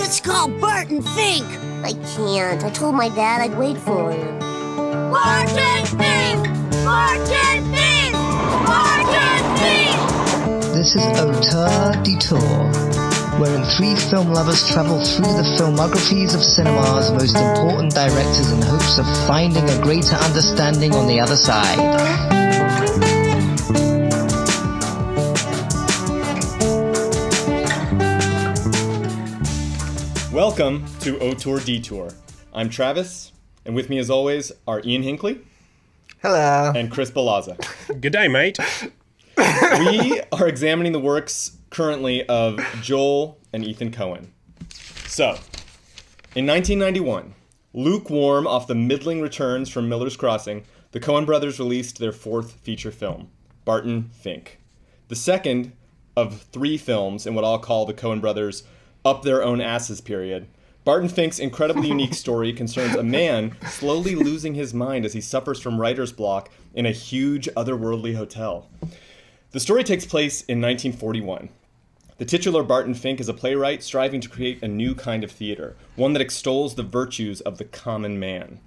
It's called Barton Fink. I can't. I told my dad I'd wait for him. Barton Fink! Barton Fink! Barton Fink! This is Auteur Detour, wherein three film lovers travel through the filmographies of cinema's most important directors in hopes of finding a greater understanding on the other side. Welcome to Auteur Detour. I'm Travis, and with me as always are Ian Hinckley. Hello. And Chris Balazza. Good day, mate. We are examining the works currently of Joel and Ethan Coen. So, in 1991, lukewarm off the middling returns from Miller's Crossing, the Coen brothers released their fourth feature film, Barton Fink. The second of three films in what I'll call the Coen brothers' up their own asses period. Barton Fink's incredibly unique story concerns a man slowly losing his mind as he suffers from writer's block in a huge otherworldly hotel. The story takes place in 1941. The titular Barton Fink is a playwright striving to create a new kind of theater, one that extols the virtues of the common man.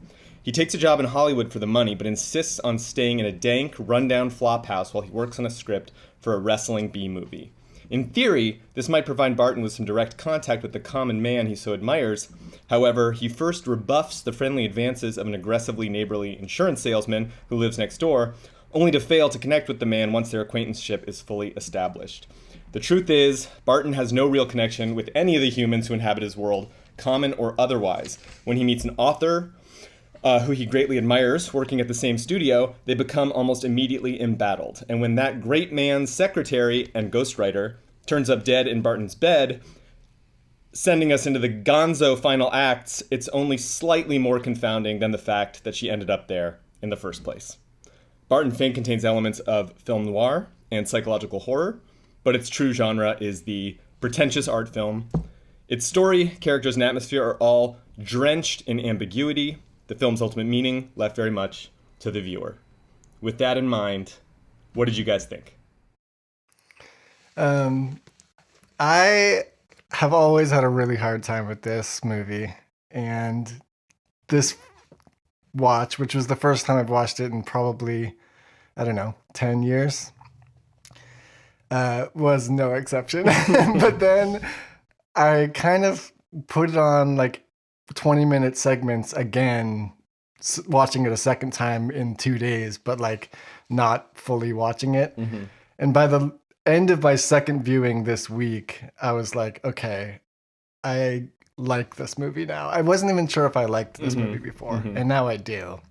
He takes a job in Hollywood for the money, but insists on staying in a dank, rundown flophouse while he works on a script for a wrestling B-movie. In theory, this might provide Barton with some direct contact with the common man he so admires. However, he first rebuffs the friendly advances of an aggressively neighborly insurance salesman who lives next door, only to fail to connect with the man once their acquaintanceship is fully established. The truth is, Barton has no real connection with any of the humans who inhabit his world, common or otherwise. When he meets an author who he greatly admires, working at the same studio, they become almost immediately embattled. And when that great man's secretary and ghostwriter turns up dead in Barton's bed, sending us into the gonzo final acts, it's only slightly more confounding than the fact that she ended up there in the first place. Barton Fink contains elements of film noir and psychological horror, but its true genre is the pretentious art film. Its story, characters, and atmosphere are all drenched in ambiguity. The film's ultimate meaning left very much to the viewer. With that in mind, what did you guys think? I have always had a really hard time with this movie, and this watch, which was the first time I've watched it in probably, 10 years, was no exception. But then I kind of put it on like 20-minute segments again, watching it a second time in 2 days, but like not fully watching it. Mm-hmm. And by the end of my second viewing this week, I was like, okay, I like this movie now. I wasn't even sure if I liked this movie before, and now I do.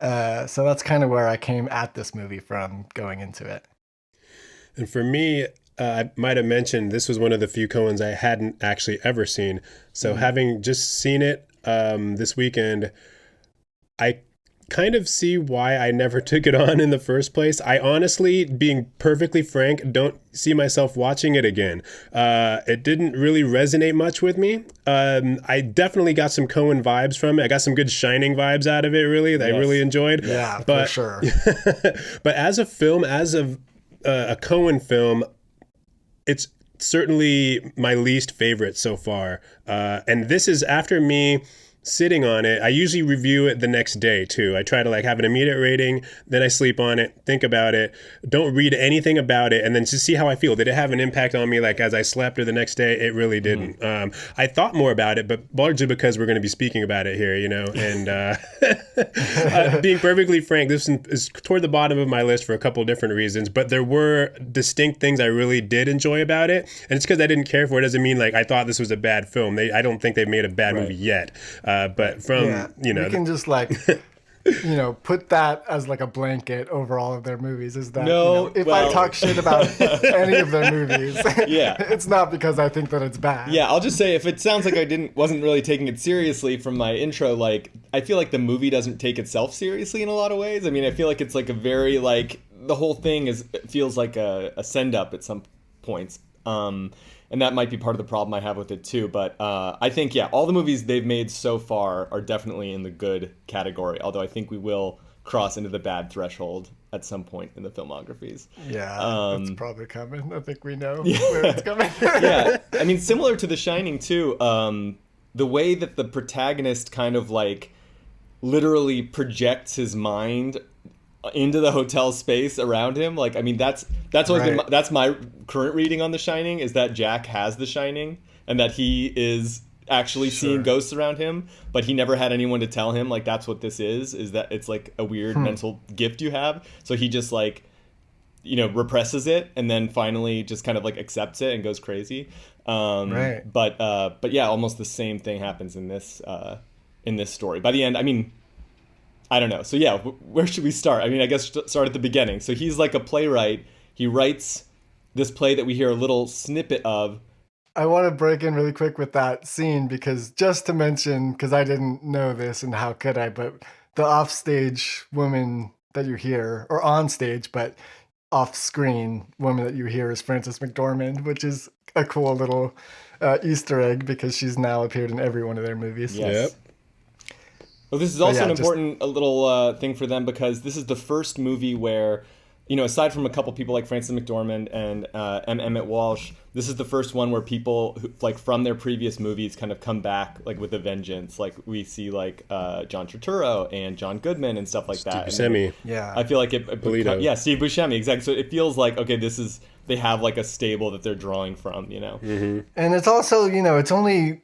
So that's kind of where I came at this movie from going into it. And for me, I might have mentioned this was one of the few Coens I hadn't actually ever seen. So having just seen it this weekend, I kind of see why I never took it on in the first place. I honestly, being perfectly frank, don't see myself watching it again. It didn't really resonate much with me. I definitely got some Coen vibes from it. I got some good Shining vibes out of it, really, that I really enjoyed. Yeah, but, for sure. But as a film, as a Coen film, it's certainly my least favorite so far. And this is after me sitting on it. I usually review it the next day too. I try to have an immediate rating, then I sleep on it, think about it, don't read anything about it, and then just see how I feel. Did it have an impact on me as I slept or the next day? It really didn't. I thought more about it, but largely because we're going to be speaking about it here, and being perfectly frank, this is toward the bottom of my list for a couple of different reasons, but there were distinct things I really did enjoy about it, and it's because I didn't care for it. Doesn't mean I thought this was a bad film. I don't think they've made a bad movie yet. But from, you can just put that as a blanket over all of their movies. Is that if I talk shit about any of their movies, it's not because I think that it's bad. Yeah, I'll just say if it sounds like I wasn't really taking it seriously from my intro, I feel like the movie doesn't take itself seriously in a lot of ways. I mean, I feel like it's a very the whole thing feels like a send up at some points. And that might be part of the problem I have with it too. But I think, all the movies they've made so far are definitely in the good category. Although I think we will cross into the bad threshold at some point in the filmographies. Yeah, it's probably coming. I think we know where it's coming. Yeah, I mean, similar to The Shining too. The way that the protagonist kind of like literally projects his mind into the hotel space around him. Like, I mean, that's always been that's my current reading on The Shining, is that Jack has The Shining and that he is actually seeing ghosts around him, but he never had anyone to tell him like that's what this is that it's like a weird mental gift you have. So he just like, you know, represses it and then finally just kind of like accepts it and goes crazy. But yeah, almost the same thing happens in this story. By the end, I mean, I don't know. So yeah, where should we start? I mean, I guess start at the beginning. So he's like a playwright. He writes this play that we hear a little snippet of. I want to break in really quick with that scene because just to mention, because I didn't know this and how could I, but the offstage woman that you hear, or on stage, but off-screen woman that you hear is Frances McDormand, which is a cool little Easter egg because she's now appeared in every one of their movies. Yes. Yep. Well, this is also an important little thing for them because this is the first movie where, you know, aside from a couple people like Frances McDormand and Emmett Walsh, this is the first one where people who, like from their previous movies kind of come back like with a vengeance. Like we see like John Turturro and John Goodman and stuff like that. Steve Buscemi. Yeah. I feel like Steve Buscemi, exactly. So it feels like, okay, they have like a stable that they're drawing from, you know? Mm-hmm. And it's also, you know, it's only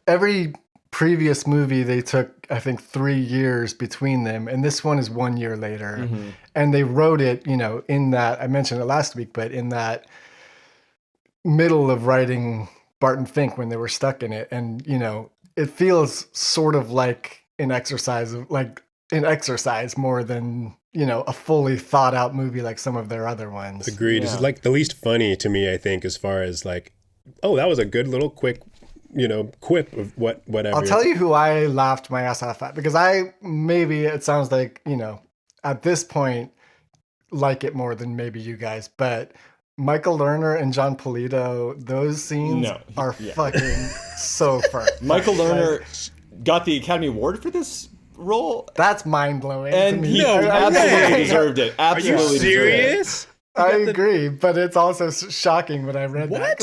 every previous movie they took, I think, 3 years between them, and this one is 1 year later. And they wrote it, you know, in that, I mentioned it last week, but in that middle of writing Barton Fink when they were stuck in it. And, you know, it feels sort of like an exercise more than, you know, a fully thought out movie like some of their other ones. Agreed. It's like the least funny to me, I think, as far as like, oh, that was a good little quick, you know, quip of whatever. I'll tell you who I laughed my ass off at, because it sounds like, you know, at this point, like it more than maybe you guys, but Michael Lerner and John Polito, those scenes are fucking so fun. Michael Lerner got the Academy Award for this role. That's mind blowing. And he absolutely deserved it. Absolutely. Are you serious? I agree, but it's also shocking when I read that.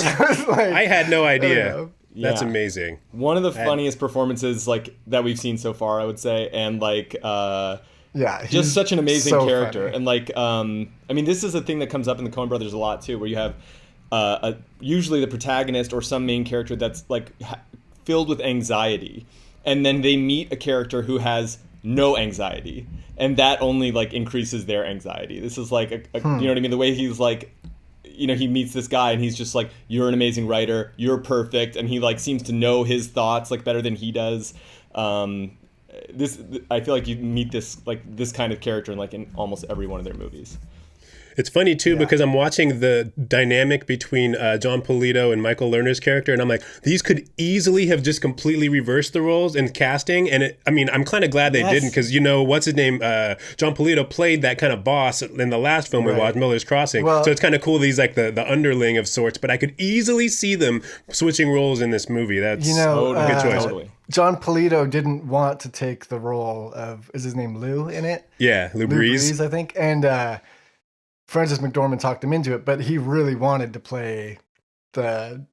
I had no idea. That's Yeah. amazing. One of the funniest performances like that we've seen so far, I would say, and like just such an amazing character. Funny. And like I mean, this is a thing that comes up in the Coen brothers a lot too, where you have usually the protagonist or some main character that's like filled with anxiety, and then they meet a character who has no anxiety, and that only like increases their anxiety. This is like you know what I mean, the way he's like, you know, he meets this guy and he's just like, you're an amazing writer, you're perfect, and he like seems to know his thoughts like better than he does. I feel like you meet this kind of character in almost every one of their movies. It's funny too because I'm watching the dynamic between John Polito and Michael Lerner's character, and I'm like, these could easily have just completely reversed the roles in casting. And I'm kind of glad they didn't, because you know what's his name, John Polito played that kind of boss in the last film we watched, Miller's Crossing. Well, so it's kind of cool that he's like the underling of sorts. But I could easily see them switching roles in this movie. That's a good choice. Totally. John Polito didn't want to take the role of, is his name Lou in it? Yeah, Lou Breeze, I think, and Frances McDormand talked him into it, but he really wanted to play the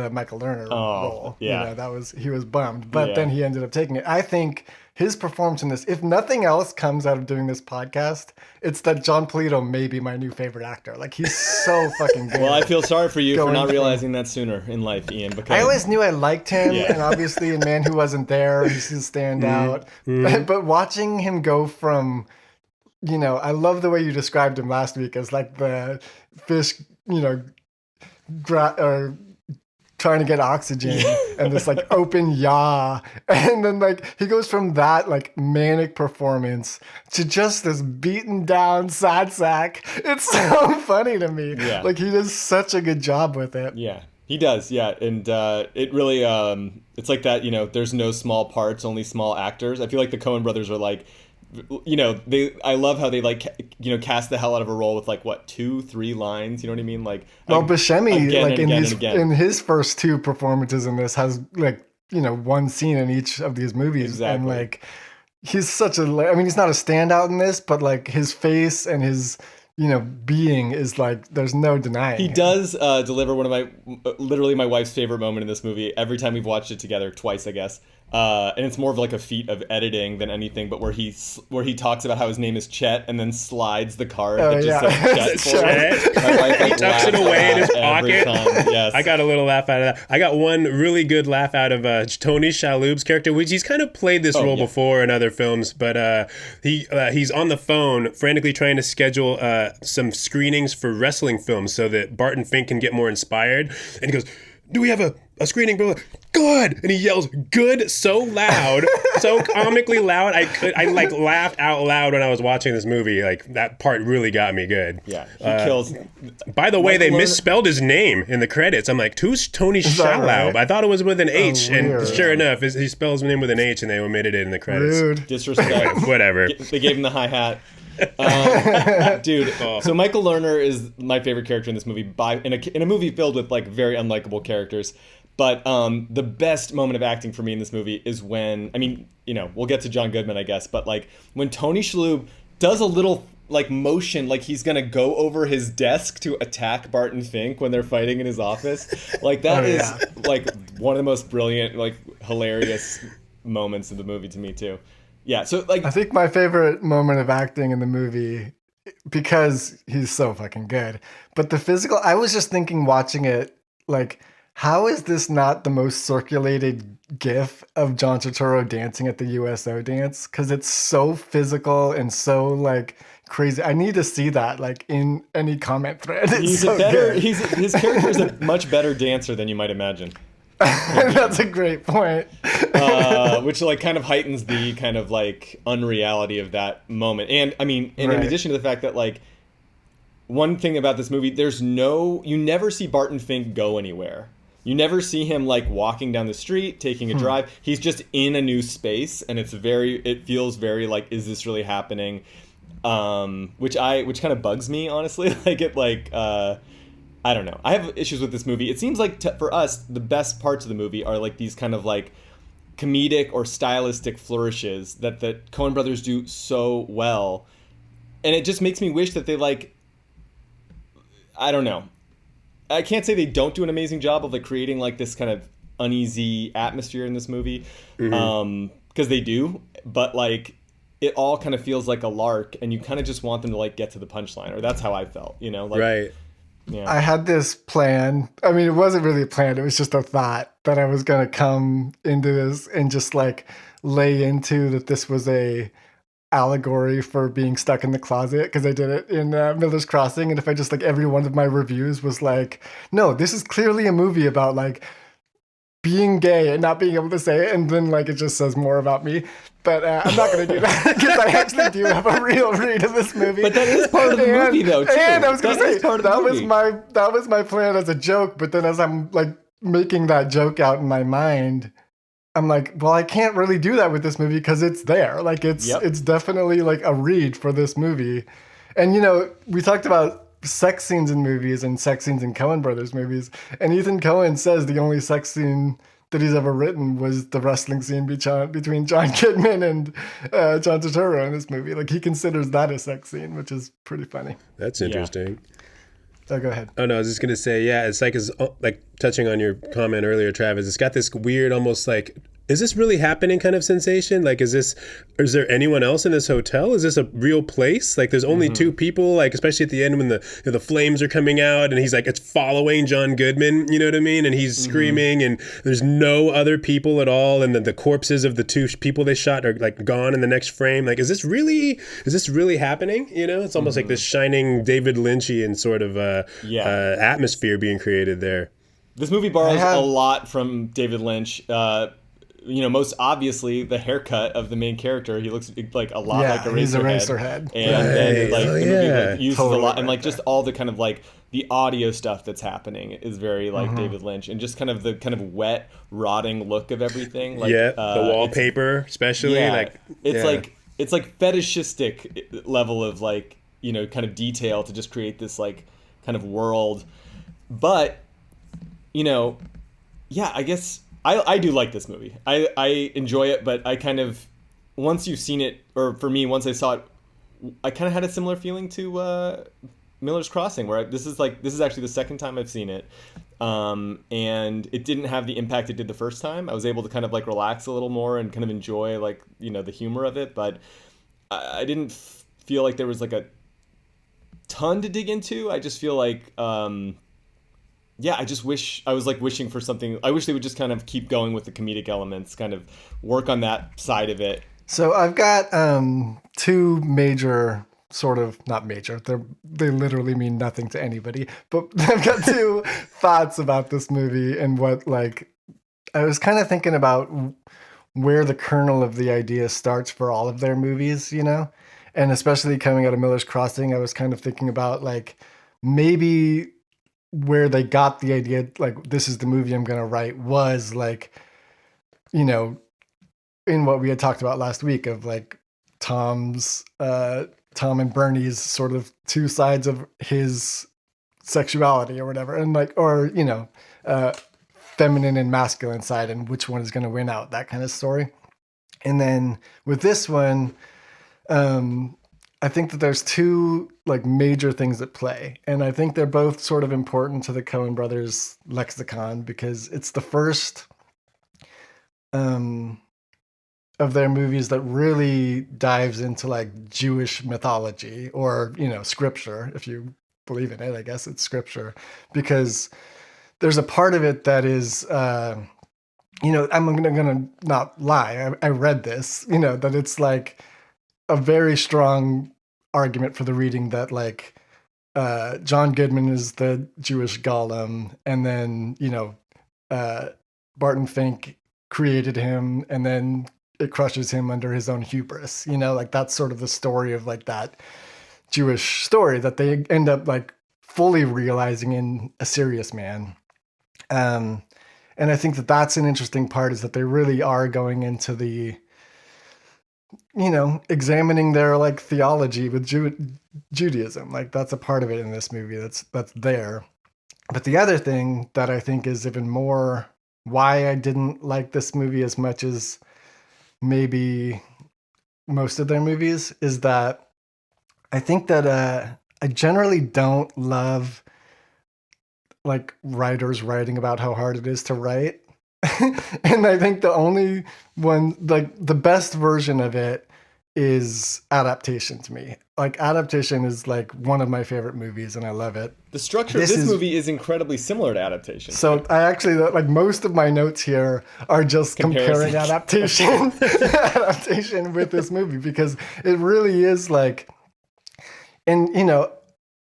Michael Lerner role. Yeah. You know, he was bummed, but then he ended up taking it. I think his performance in this, if nothing else comes out of doing this podcast, it's that John Polito may be my new favorite actor. Like, he's so fucking good. Well, I feel sorry for you for not realizing that sooner in life, Ian. Because I always knew I liked him, and obviously in Man Who Wasn't There, he's a standout. But watching him go from, you know, I love the way you described him last week as like the fish, you know, trying to get oxygen and this like open yaw. And then like he goes from that like manic performance to just this beaten down sad sack. It's so funny to me. Yeah. Like he does such a good job with it. Yeah, he does. Yeah. And it really, it's like that, you know, there's no small parts, only small actors. I feel like the Coen brothers are like, you know, I love how they like, you know, cast the hell out of a role with like what 2-3 lines, you know what I mean? Like, well, Buscemi, like in his first 2 performances in this has like, you know, one scene in each of these movies. Exactly. And like he's such a, I mean, he's not a standout in this, but like his face and his, being is like, there's no denying He him. does deliver one of literally my wife's favorite moment in this movie every time we've watched it together, twice, I guess. And it's more of like a feat of editing than anything, but where he talks about how his name is Chet and then slides the card that just says Chet. Chet. My wife, He tucks it away in his every pocket. time. Yes. I got a little laugh out of that. I got one really good laugh out of Tony Shalhoub's character, which he's kind of played this role before in other films, but he's on the phone frantically trying to schedule some screenings for wrestling films so that Barton Fink can get more inspired. And he goes, "Do we have a screening, bro?" "Good!" And he yells "good" so loud, so comically loud. I like laughed out loud when I was watching this movie. Like that part really got me good. Yeah, he kills. By the way, they Lerner- misspelled his name in the credits. I'm like, who's Tony that Shalhoub? right? I thought it was with an H, and weird. sure enough, he spells his name with an H, and they omitted it in the credits. Rude. Disrespect. Whatever. They gave him the hi-hat. Dude, so Michael Lerner is my favorite character in this movie in a movie filled with like very unlikable characters. But the best moment of acting for me in this movie is when, we'll get to John Goodman, I guess, but like when Tony Shalhoub does a little like motion like he's gonna go over his desk to attack Barton Fink when they're fighting in his office. Like that is like one of the most brilliant, like hilarious moments of the movie to me too. Yeah, so like I think my favorite moment of acting in the movie, because he's so fucking good, but the physical, I was just thinking watching it, like, how is this not the most circulated GIF of John Turturro dancing at the USO dance? Because it's so physical and so like crazy. I need to see that like in any comment thread. It's his character is a much better dancer than you might imagine. That's a great point. Which like kind of heightens the kind of like unreality of that moment. And in addition to the fact that like one thing about this movie, you never see Barton Fink go anywhere. You never see him like walking down the street, taking a drive. He's just in a new space, and it feels very like, is this really happening? Which kind of bugs me, honestly. I don't know. I have issues with this movie. It seems like for us, the best parts of the movie are like these kind of like comedic or stylistic flourishes that the Coen brothers do so well. And it just makes me wish that they like, I don't know. I can't say they don't do an amazing job of like creating like this kind of uneasy atmosphere in this movie. Because they do, but like it all kind of feels like a lark, and you kind of just want them to like get to the punchline, or that's how I felt, like, right. Yeah. I had this plan. I mean, it wasn't really a plan. It was just a thought that I was going to come into this and just like lay into that this was a allegory for being stuck in the closet, because I did it in Miller's Crossing. And if I just like every one of my reviews was like, no, this is clearly a movie about like being gay and not being able to say it. And then like it just says more about me. But I'm not going to do that, because I actually do have a real read of this movie. But that is part of the movie, though, too. And I was going to say, that was my plan as a joke. But then as I'm like making that joke out in my mind, I'm like, well, I can't really do that with this movie because it's there. Like it's definitely like a read for this movie. And we talked about sex scenes in movies and sex scenes in Coen Brothers movies. And Ethan Coen says the only sex scene that he's ever written was the wrestling scene between John Goodman and John Turturro in this movie. Like he considers that a sex scene, which is pretty funny. That's interesting. Oh, go ahead. Oh no, I was just gonna say, yeah, it's like touching on your comment earlier, Travis. It's got this weird, almost like, is this really happening kind of sensation? Like, is there anyone else in this hotel? Is this a real place? Like, there's only two people, like, especially at the end when the flames are coming out and he's like, it's following John Goodman, you know what I mean? And he's screaming and there's no other people at all. And the corpses of the two people they shot are like gone in the next frame. Like, is this really happening? It's almost like this shining David Lynchian sort of atmosphere being created there. This movie borrows a lot from David Lynch. Most obviously the haircut of the main character. He looks like a lot like he's Eraserhead. Eraserhead. And then like the movie like, uses totally a lot, and like just all the kind of like the audio stuff that's happening is very like David Lynch, and just kind of the kind of wet, rotting look of everything. Like the wallpaper, especially it's like fetishistic level of like kind of detail to just create this like kind of world. But I guess I do like this movie. I enjoy it, but I kind of once you've seen it, or for me, once I saw it, I kind of had a similar feeling to Miller's Crossing, where this is actually the second time I've seen it, and it didn't have the impact it did the first time. I was able to kind of like relax a little more and kind of enjoy like, you know, the humor of it, but I didn't feel like there was like a ton to dig into. I just feel like I just wish I was like wishing for something. I wish they would just kind of keep going with the comedic elements, kind of work on that side of it. So I've got two major, sort of, not major, they literally mean nothing to anybody, but I've got two thoughts about this movie and what, like, I was kind of thinking about where the kernel of the idea starts for all of their movies, you know? And especially coming out of Miller's Crossing, I was kind of thinking about, like, maybe where they got the idea, like, this is the movie I'm going to write, was, like, you know, in what we had talked about last week of, like, Tom and Bernie's sort of two sides of his sexuality or whatever. And, like, or, you know, feminine and masculine side and which one is going to win out, that kind of story. And then with this one, I think that there's two like major things at play, and I think they're both sort of important to the Coen brothers lexicon because it's the first of their movies that really dives into like Jewish mythology, or, you know, scripture, if you believe in it. I guess it's scripture, because there's a part of it that is, you know, I'm gonna not lie. I read this, you know, that it's like a very strong argument for the reading that, like, John Goodman is the Jewish Gollum, and then, you know, Barton Fink created him, and then it crushes him under his own hubris. You know, like, that's sort of the story of like that Jewish story that they end up like fully realizing in A Serious Man. And I think that that's an interesting part, is that they really are going into the, you know, examining their like theology with Judaism. Like, that's a part of it in this movie that's there. But the other thing that I think is even more why I didn't like this movie as much as maybe most of their movies is that I think that I generally don't love like writers writing about how hard it is to write. And I think the only one, like the best version of it, is Adaptation to me. Like, Adaptation is like one of my favorite movies and I love it. The structure of this movie is incredibly similar to Adaptation. So I actually, like, most of my notes here are just comparing Adaptation with this movie, because it really is like, and, you know,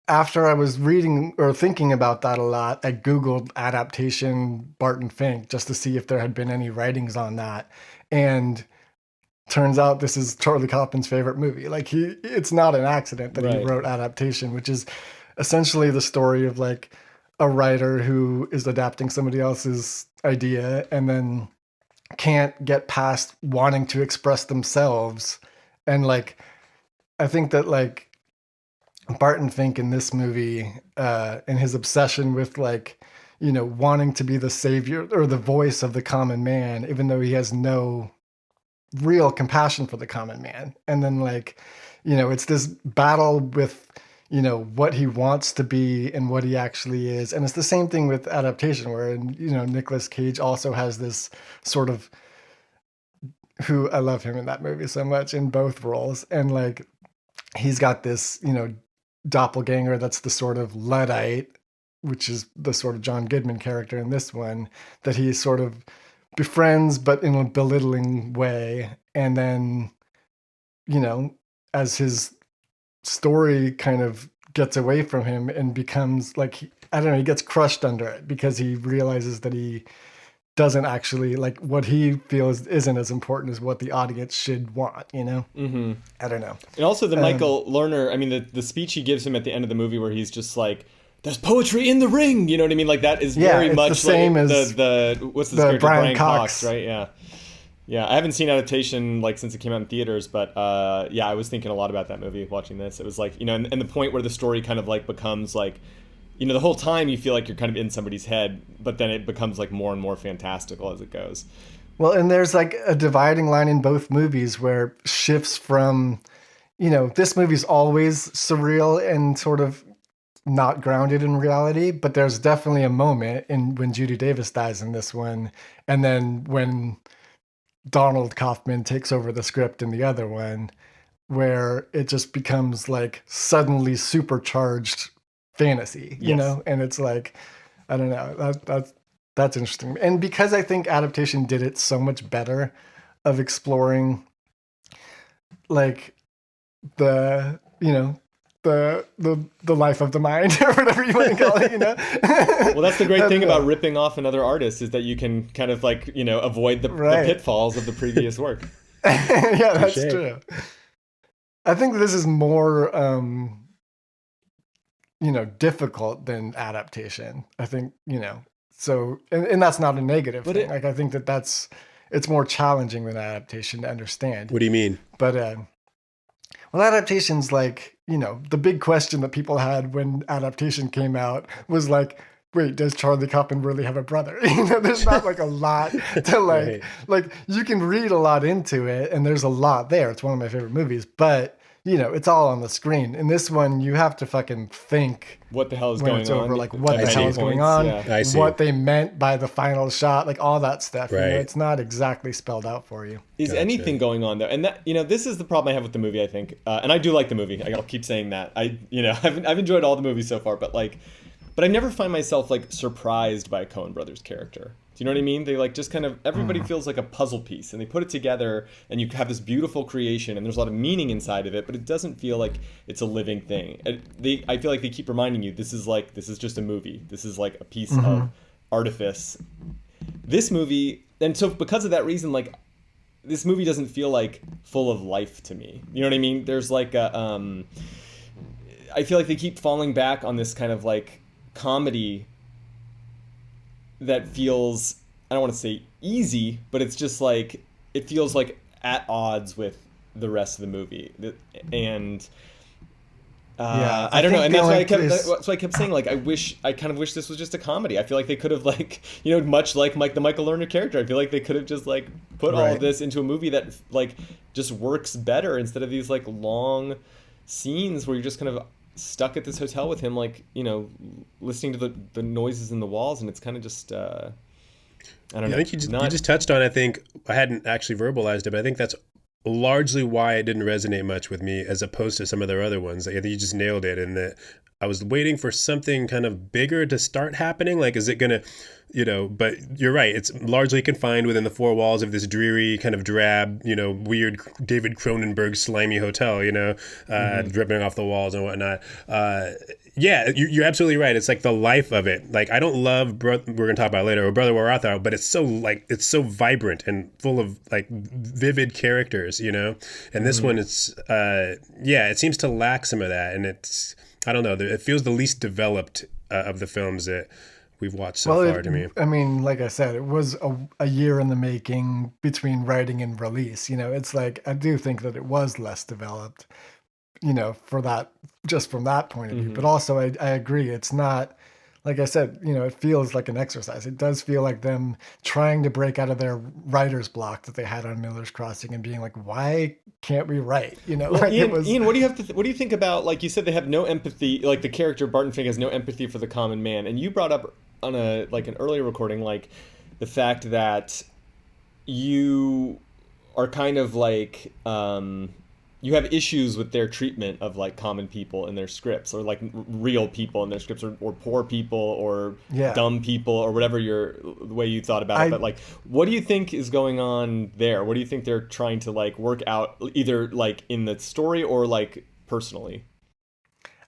after I was reading or thinking about that a lot, I Googled Adaptation Barton Fink just to see if there had been any writings on that. And turns out this is Charlie Kaufman's favorite movie. Like, it's not an accident that he wrote Adaptation, which is essentially the story of like a writer who is adapting somebody else's idea and then can't get past wanting to express themselves. And like, I think that like Barton Fink in this movie, and his obsession with like, you know, wanting to be the savior or the voice of the common man, even though he has no real compassion for the common man. And then like, you know, it's this battle with, you know, what he wants to be and what he actually is. And it's the same thing with Adaptation, where, you know, Nicolas Cage also has this sort of, who I love him in that movie so much in both roles. And like, he's got this, you know, doppelganger that's the sort of Luddite, which is the sort of John Goodman character in this one, that he sort of befriends, but in a belittling way. And then, you know, as his story kind of gets away from him and becomes like, I don't know, he gets crushed under it because he realizes that he doesn't actually, like, what he feels isn't as important as what the audience should want, you know? Mm-hmm. I don't know. And also the Michael Lerner, I mean, the speech he gives him at the end of the movie where he's just like, there's poetry in the ring, you know what I mean? Like, that is very much the same like as the what's this character, Brian Cox, right? Yeah. I haven't seen Adaptation like since it came out in theaters, but yeah, I was thinking a lot about that movie watching this. It was like, you know, and the point where the story kind of like becomes like, you know, the whole time you feel like you're kind of in somebody's head, but then it becomes like more and more fantastical as it goes. Well, and there's like a dividing line in both movies where shifts from, this movie's always surreal and sort of not grounded in reality, but there's definitely a moment in when Judy Davis dies in this one, and then when Donald Kaufman takes over the script in the other one, where it just becomes like suddenly supercharged fantasy, Yes. and it's like, I don't know, that's interesting. And because I think adaptation did it so much better of exploring like the, the life of the mind or whatever you want to call it, Well, that's the great thing I don't know. about ripping off another artist, is that you can kind of like, avoid the Right. pitfalls of the previous work. Yeah, that's Touche. true. I think this is more difficult than adaptation. I think, so, and that's not a negative But thing. Like, I think it's more challenging than adaptation to understand. What do you mean? But, well, adaptation's like, the big question that people had when adaptation came out was like, wait, does Charlie Kaufman really have a brother? There's not like a lot to like, Right. like you can read a lot into it and there's a lot there. It's one of my favorite movies, but it's all on the screen. In this one, you have to fucking think What the hell is when going it's on? over, like what At the hell many is going points, on, yeah. I see. what they meant by the final shot, like all that stuff. Right. It's not exactly spelled out for you. Is Gotcha. anything going on there? And that, this is the problem I have with the movie, I think. And I do like the movie. I'll keep saying that. I've enjoyed all the movies so far, but I never find myself like surprised by a Coen brothers character. Do you know what I mean? They like just kind of, everybody feels like a puzzle piece, and they put it together and you have this beautiful creation and there's a lot of meaning inside of it, but it doesn't feel like it's a living thing. I feel like they keep reminding you, this is just a movie. This is like a piece of artifice. This movie, and so because of that reason, like this movie doesn't feel like full of life to me. You know what I mean? There's like a, I feel like they keep falling back on this kind of like comedy that feels, I don't want to say easy, but it's just like, it feels like at odds with the rest of the movie. And Yeah, I don't know. think And the that's why only place- that's why I kept saying, like, I kind of wish this was just a comedy. I feel like they could have like, much like the Michael Lerner character, I feel like they could have just like put all of Right. this into a movie that like just works better, instead of these like long scenes where you're just kind of stuck at this hotel with him, like, listening to the noises in the walls, and it's kind of just I don't know. I think you just touched on, I think, I hadn't actually verbalized it, but I think that's largely why it didn't resonate much with me as opposed to some of their other ones. I think you just nailed it, in that I was waiting for something kind of bigger to start happening. Like, is it going to, but you're right. It's largely confined within the four walls of this dreary, kind of drab, weird David Cronenberg slimy hotel, dripping off the walls and whatnot. Yeah, you're absolutely right. It's like the life of it. Like, I don't love, we're going to talk about it later, or Brother Where Art Thou, but it's so vibrant and full of like vivid characters, And this one, it's, it seems to lack some of that. And it's, I don't know, it feels the least developed of the films that we've watched so far to me. I mean, like I said, it was a year in the making between writing and release. It's like, I do think that it was less developed, for that, just from that point of view. But also, I agree, it's not, like I said, it feels like an exercise. It does feel like them trying to break out of their writer's block that they had on Miller's Crossing and being like, why can't we write? Well, like Ian, what do you have what do you think about, like you said, they have no empathy, like the character Barton Fink has no empathy for the common man, and you brought up on an earlier recording, like the fact that you are kind of like you have issues with their treatment of like common people in their scripts, or like real people in their scripts, or poor people, or Yeah. dumb people, or whatever the way you thought about it. But like, what do you think is going on there? What do you think they're trying to like work out, either like in the story or like personally?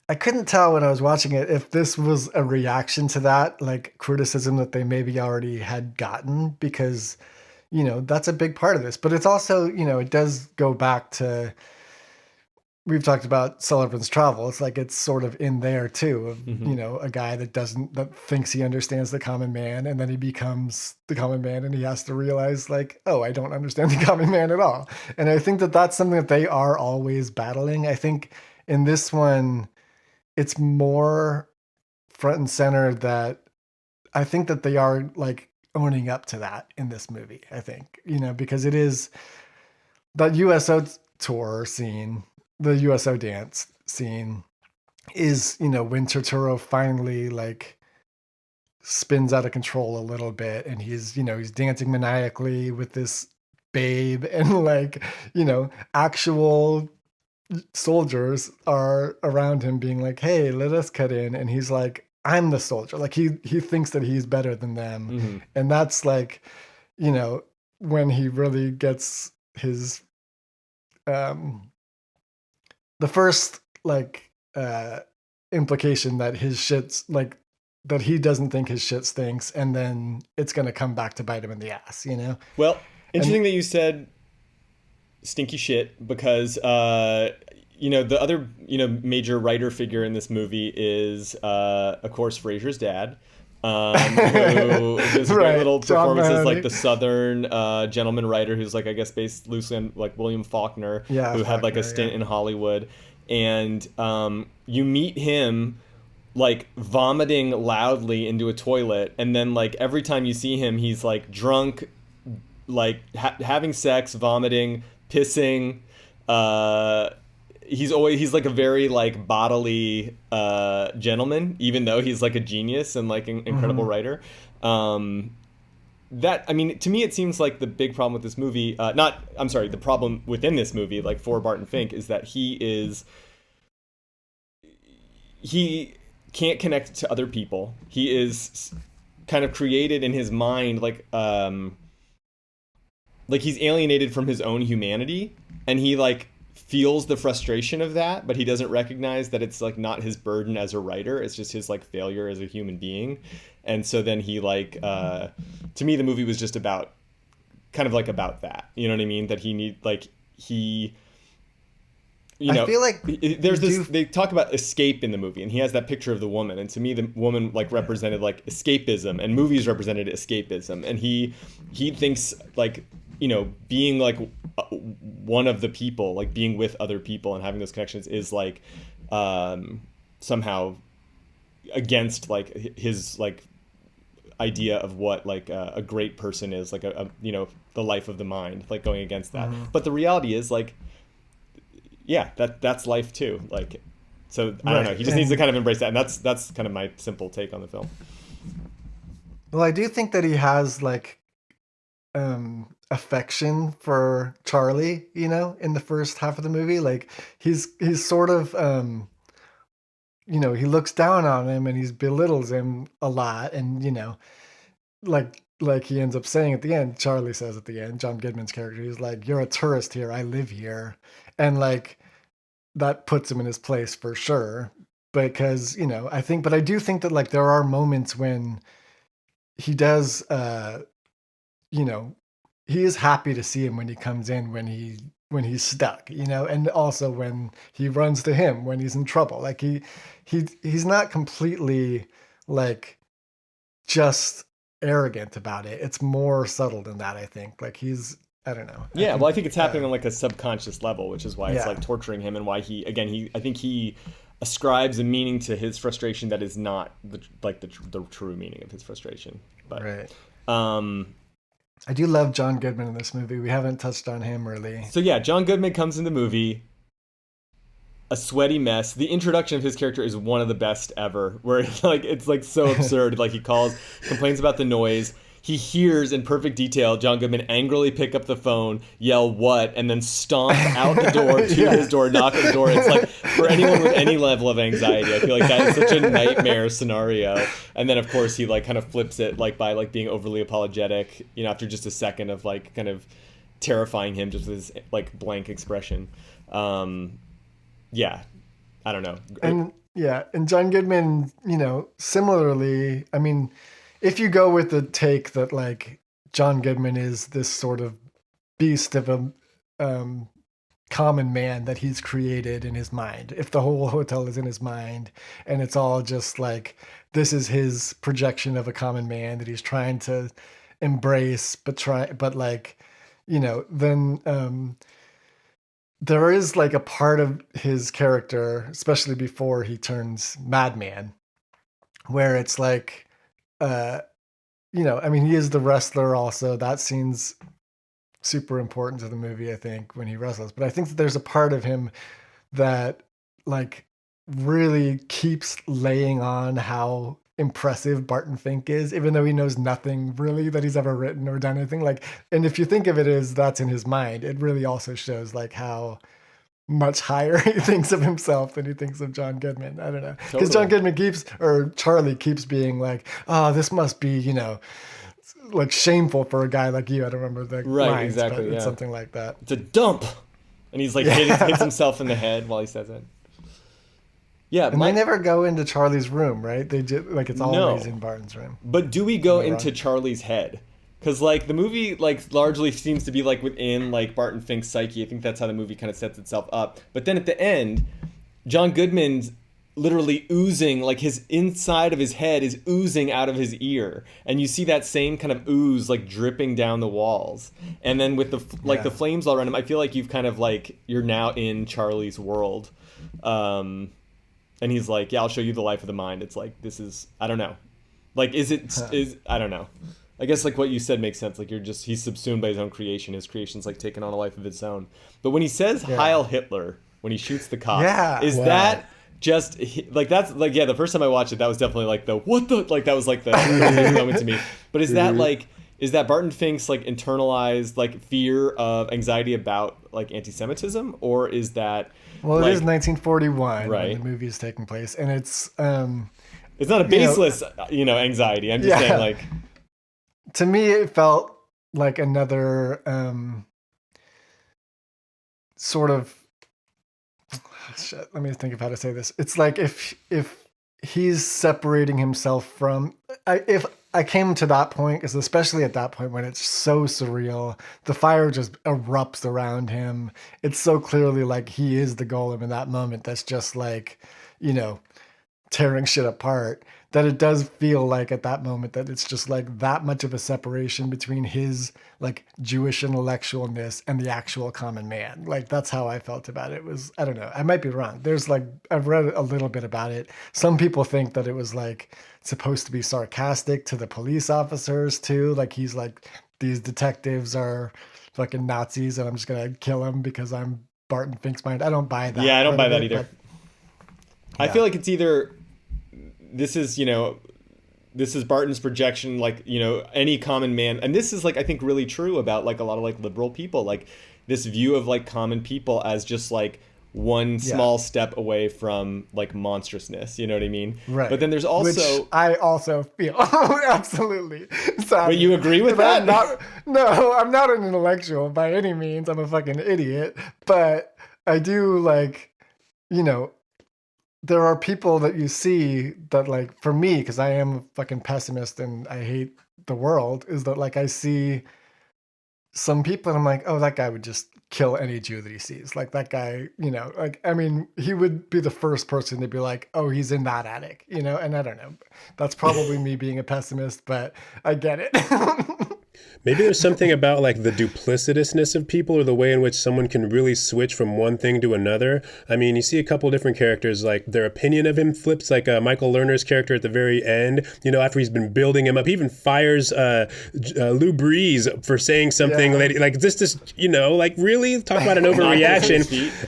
I couldn't tell when I was watching it if this was a reaction to that, like criticism that they maybe already had gotten, because, that's a big part of this. But it's also, it does go back to, we've talked about Sullivan's Travel. It's like, it's sort of in there too, of, a guy that thinks he understands the common man, and then he becomes the common man and he has to realize like, oh, I don't understand the common man at all. And I think that that's something that they are always battling. I think in this one, it's more front and center that I think that they are like owning up to that in this movie, I think, because it is that USO tour scene, the USO dance scene is, when Turturro finally like spins out of control a little bit, and he's dancing maniacally with this babe, and like, actual soldiers are around him being like, hey, let us cut in, and he's like, I'm the soldier. Like he thinks that he's better than them. Mm-hmm. And that's like, when he really gets his the first like implication that his shit's like, that he doesn't think his shit stinks, and then it's gonna come back to bite him in the ass, Well, interesting that you said stinky shit, because the other major writer figure in this movie is of course Frasier's dad, who does great little John performances Mahoney. like the Southern gentleman writer, who's like, I guess, based loosely on like William Faulkner, who had like a stint in Hollywood, and you meet him like vomiting loudly into a toilet, and then like every time you see him, he's like drunk, like having sex, vomiting, pissing. He's like a very like bodily gentleman, even though he's like a genius and like an incredible writer. That, I mean, to me, it seems like the big problem with this movie, the problem within this movie, like for Barton Fink, is that he can't connect to other people. He is kind of created in his mind like he's alienated from his own humanity, and he like feels the frustration of that, but he doesn't recognize that it's like not his burden as a writer. It's just his like failure as a human being. And so then he like to me the movie was just about that, you know what I mean, that I feel like there's this, they talk about escape in the movie, and he has that picture of the woman, and to me the woman like represented like escapism, and movies represented escapism, and he thinks like, being like one of the people, like being with other people and having those connections is like somehow against like his like idea of what like a great person is, like the life of the mind, like going against that. But the reality is like, yeah, that's life too. Like, so I don't know. He just needs to kind of embrace that, and that's kind of my simple take on the film. Well, I do think that he has like affection for Charlie, in the first half of the movie. Like he's sort of he looks down on him and he belittles him a lot, and like he ends up saying at the end, Charlie says at the end, John Goodman's character, he's like, you're a tourist here, I live here. And like that puts him in his place for sure, because I do think that like there are moments when he does he is happy to see him when he comes in, when he's stuck, and also when he runs to him when he's in trouble. Like he's not completely like just arrogant about it. It's more subtle than that, I think. Like I don't know. I think it's happening on like a subconscious level, which is why it's like torturing him, and why I think he ascribes a meaning to his frustration that is not the true meaning of his frustration. But right. I do love John Goodman in this movie. We haven't touched on him really. So yeah, John Goodman comes in the movie, a sweaty mess. The introduction of his character is one of the best ever, where like it's like so absurd. Like he complains about the noise. He hears in perfect detail John Goodman angrily pick up the phone, yell "what," and then stomp out the door to his door, knock on the door. It's like, for anyone with any level of anxiety, I feel like that is such a nightmare scenario. And then of course he like kind of flips it like by like being overly apologetic, after just a second of like kind of terrifying him just with his like blank expression. Yeah, I don't know. And John Goodman, similarly, I mean, if you go with the take that like John Goodman is this sort of beast of a common man that he's created in his mind, if the whole hotel is in his mind and it's all just like, this is his projection of a common man that he's trying to embrace, but like, then there is like a part of his character, especially before he turns madman, where it's like, I mean, he is the wrestler also. That scene's super important to the movie, I think, when he wrestles. But I think that there's a part of him that like really keeps laying on how impressive Barton Fink is, even though he knows nothing really that he's ever written or done anything. Like, and if you think of it as that's in his mind, it really also shows like how much higher he thinks of himself than he thinks of John Goodman. I don't know. Because John Goodman Charlie keeps being like, oh, this must be, like shameful for a guy like you. I don't remember the lines, exactly, but it's something like that. It's a dump. And he's like hits himself in the head while he says it. Yeah, and they never go into Charlie's room, right? They just like it's always in Barton's room. But do we go into Charlie's head? Because like the movie like largely seems to be like within like Barton Fink's psyche. I think that's how the movie kind of sets itself up. But then at the end, John Goodman's literally oozing, like his inside of his head is oozing out of his ear, and you see that same kind of ooze like dripping down the walls. And then with the the flames all around him, I feel like you've kind of like you're now in Charlie's world. And he's like, yeah, I'll show you the life of the mind. It's like, this is, I don't know. Like, I don't know. I guess like what you said makes sense. Like he's subsumed by his own creation. His creation's like taken on a life of its own. But when he says Heil Hitler, when he shoots the cop, that just like, that's like, the first time I watched it, that was definitely like that was like the moment to me. But is that Barton Fink's like internalized like fear of anxiety about like anti-Semitism, or is that it is 1941 when the movie is taking place, and it's not a baseless anxiety. I'm just saying, like, to me it felt like another sort of let me think of how to say this. It's like if he's separating himself from if I came to that point, because especially at that point when it's so surreal, the fire just erupts around him. It's so clearly like he is the golem in that moment. That's just like, tearing shit apart, that it does feel like at that moment that it's just like that much of a separation between his like Jewish intellectualness and the actual common man. Like that's how I felt about it. It was, I don't know, I might be wrong. There's like, I've read a little bit about it. Some people think that it was like supposed to be sarcastic to the police officers too. Like he's like, these detectives are fucking Nazis and I'm just going to kill them because I'm Barton Fink's mind. I don't buy that. Yeah, I don't buy that either. I feel like it's either this is Barton's projection, like, any common man. And this is like, I think really true about like a lot of like liberal people, like this view of like common people as just like one small step away from like monstrousness. You know what I mean? Right. But then there's also, which I also feel absolutely. But you agree with that? No, I'm not an intellectual by any means. I'm a fucking idiot, but I do like, there are people that you see that like, for me, because I am a fucking pessimist and I hate the world, is that like I see some people and I'm like, oh, that guy would just kill any Jew that he sees. Like that guy, like, I mean, he would be the first person to be like, oh, he's in that attic, and I don't know. That's probably me being a pessimist, but I get it. Maybe there's something about like the duplicitousness of people, or the way in which someone can really switch from one thing to another. I mean, you see a couple different characters, like their opinion of him flips, like Michael Lerner's character at the very end, after he's been building him up. He even fires Lou Breeze for saying something like this, like really talk about an overreaction.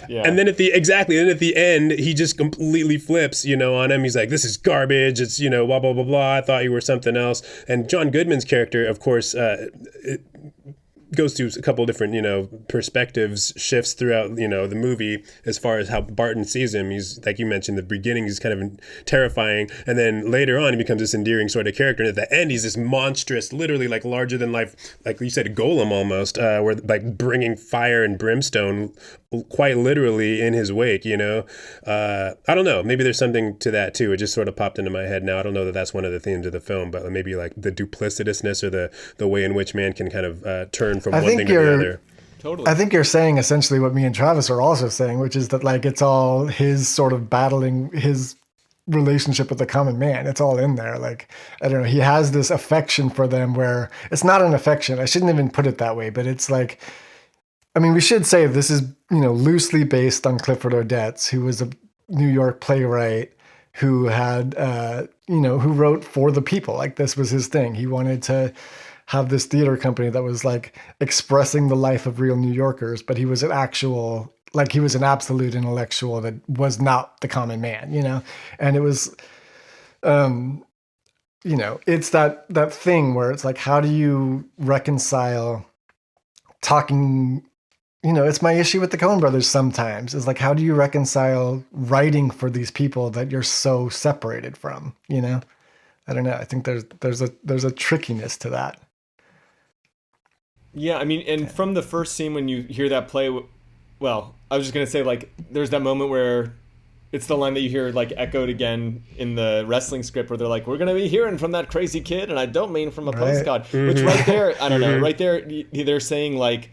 And then at the end, he just completely flips, on him. He's like, this is garbage. It's, blah, blah, blah, blah. I thought you were something else. And John Goodman's character, of course, it goes through a couple of different, perspectives, shifts throughout, the movie as far as how Barton sees him. He's, like you mentioned, the beginning, he's kind of terrifying. And then later on, he becomes this endearing sort of character. And at the end, he's this monstrous, literally like larger than life, like you said, golem almost, where like bringing fire and brimstone quite literally in his wake, I don't know. Maybe there's something to that too. It just sort of popped into my head now. I don't know that that's one of the themes of the film, but maybe like the duplicitousness or the way in which man can kind of turn from one thing to the other. Totally. I think you're saying essentially what me and Travis are also saying, which is that like it's all his sort of battling his relationship with the common man. It's all in there. Like, I don't know, he has this affection for them where it's not an affection. I shouldn't even put it that way, but it's like, I mean, we should say this is, loosely based on Clifford Odets, who was a New York playwright who had, who wrote for the people. Like this was his thing. He wanted to have this theater company that was like expressing the life of real New Yorkers, but he was an actual, like he was an absolute intellectual that was not the common man, and it was, it's that thing where it's like, how do you reconcile talking, it's my issue with the Coen brothers sometimes, is like, how do you reconcile writing for these people that you're so separated from, I don't know. I think there's a trickiness to that. Yeah, I mean, and from the first scene when you hear that play, well, I was just going to say, like, there's that moment where it's the line that you hear, like, echoed again in the wrestling script where they're like, we're going to be hearing from that crazy kid, and I don't mean from a postcard. Which right there, I don't know, right there, they're saying, like,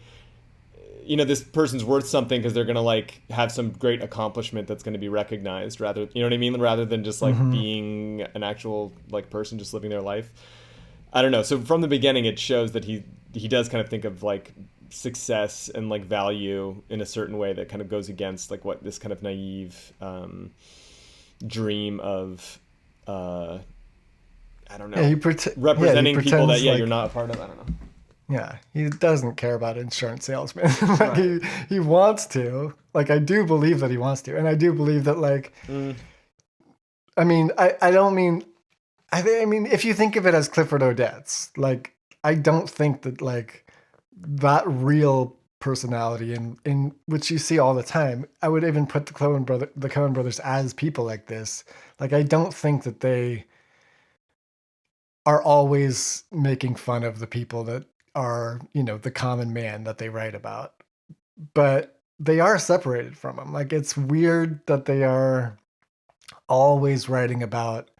this person's worth something because they're going to, like, have some great accomplishment that's going to be recognized, rather, you know what I mean? Rather than just, like, being an actual, like, person just living their life. I don't know. So from the beginning, it shows that he does kind of think of, like, success and, like, value in a certain way that kind of goes against, like, what this kind of naive dream of I don't know, representing people that you're not a part of. I don't know. Yeah, he doesn't care about insurance salesmen. Like, he wants to. Like, I do believe that he wants to, and I do believe that, like, I mean, I don't mean. I mean, if you think of it as Clifford Odets, like, I don't think that, like, that real personality in which you see all the time, I would even put the Coen brothers as people like this. Like, I don't think that they are always making fun of the people that are, the common man that they write about. But they are separated from him. Like, it's weird that they are always writing about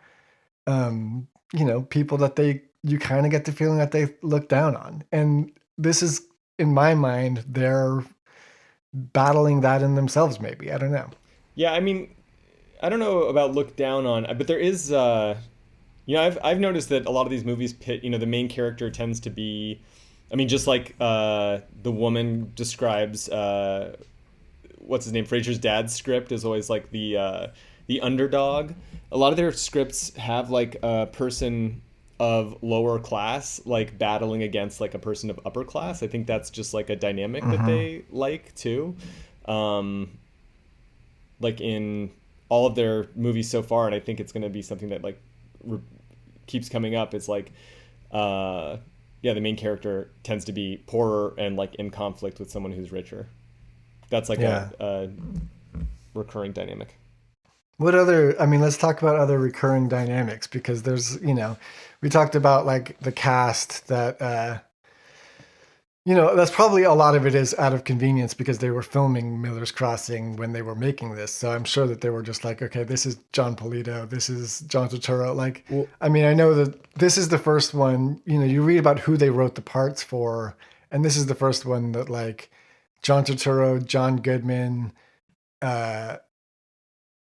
people that you kind of get the feeling that they look down on. And this is, in my mind, they're battling that in themselves, maybe. I don't know. Yeah, I mean, I don't know about look down on, but there is, I've noticed that a lot of these movies pit, the main character tends to be, I mean, just like the woman describes, what's his name, Frasier's dad's script is always like the underdog. A lot of their scripts have, like, a person of lower class, like, battling against, like, a person of upper class. I think that's just, like, a dynamic that they like too. Like, in all of their movies so far, and I think it's going to be something that, like, keeps coming up. It's like, the main character tends to be poorer and, like, in conflict with someone who's richer. That's, like, a recurring dynamic. What other, I mean, let's talk about other recurring dynamics, because there's, we talked about, like, the cast that, that's probably a lot of it is out of convenience because they were filming Miller's Crossing when they were making this. So I'm sure that they were just like, okay, this is John Polito, this is John Turturro. Like, I mean, I know that this is the first one, you read about who they wrote the parts for, and this is the first one that, like, John Turturro, John Goodman,